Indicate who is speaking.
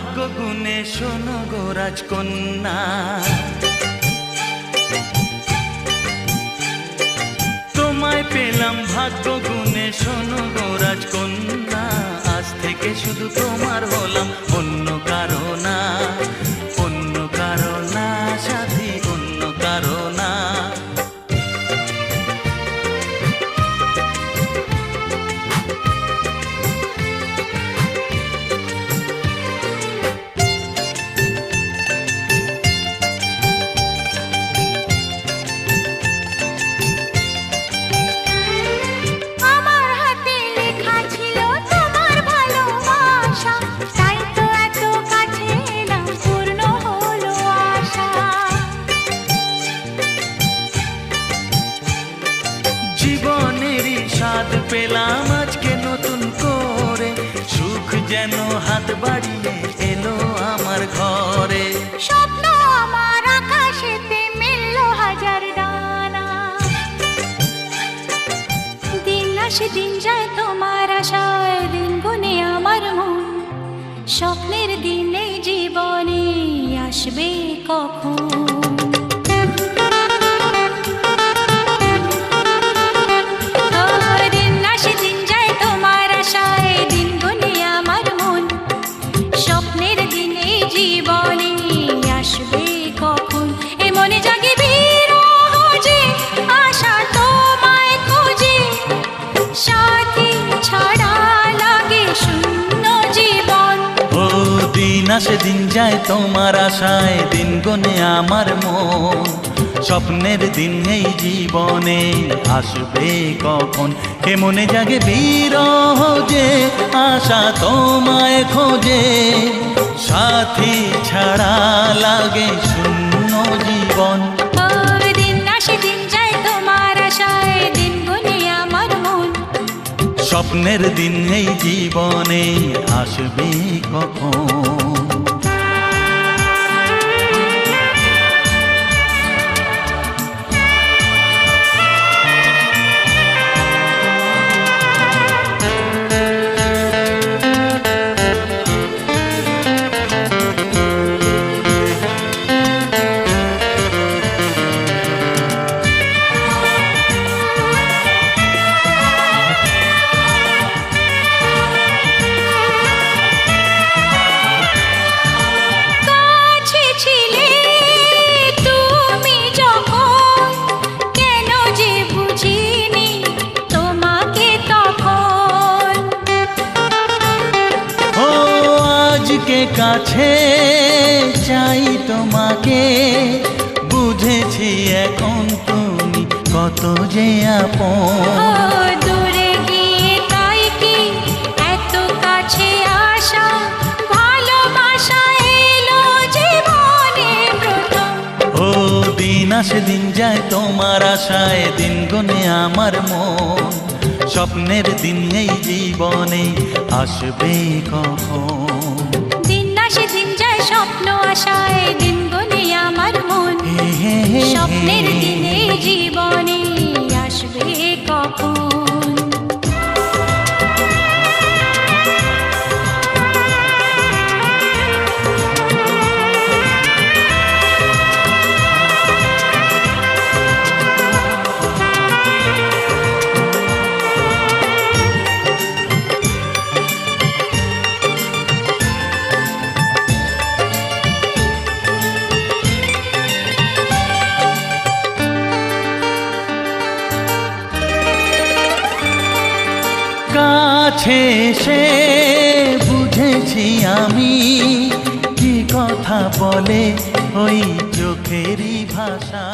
Speaker 1: ভাগ্য গুণে শোনো গো রাজকন্যা, তোমায় পেলাম ভাগ্য গুণে শোনো গো রাজকন্যা। আজ থেকে শুধু তোমার হলাম, অন্য কারো না, অন্য কারো না সাথী, অন্য কারো না। জীবনেরই স্বাদ পেলাম আজকে নতুন করে, সুখ যেন হাত বাড়িয়ে এলো আমার ঘরে।
Speaker 2: স্বপ্ন আমার আকাশেতে মিলল হাজার ডানা, দিন আসে দিন যায় তোমার আশায়, দিন গুনে আমার মন। স্বপ্নের দিন এই জীবনে আসবে কখন? জীবনে আসবে কখন? এ মনে জাগে বিরহ যে আশা তোমায় খোঁজে, সাথী ছাড়া লাগে শূন্য জীবন।
Speaker 1: ও দিন আসে দিন যায় তোমার আশায়, দিন গনে আমার মন। স্বপ্নের দিন এই জীবনে আসবে কখন? এ মনে জাগে বিরহ যে আশা তোমায় খোঁজে, সাথী ছাড়া লাগে শূন্য জীবন।
Speaker 2: দিন আসে দিন যায় তোমার আশায়, দিন গুনে আমার মন।
Speaker 1: স্বপ্নের দিন এই জীবনে আসবে কখন? কাছে চাই তোমাকে, বুঝেছি এখন তুমি কত যে আপন।
Speaker 2: দূরে গিয়ে তাই কি এত কাছে আসা, ভালোবাসা এলো জীবনে প্রথম।
Speaker 1: ও দিন আসে দিন যায় তোমার আশায়, দিন গনে আমার মন। স্বপ্নের দিন এই জীবনে আসবে কখন?
Speaker 2: দিন যায় স্বপ্ন আশায়, দিন গুনে আমার মন। স্বপ্নের দিনে জীবনে আসবে কখন?
Speaker 1: কাছে সে বুঝেছি আমি, কি কথা বলে ওই চোখেরই ভাষা।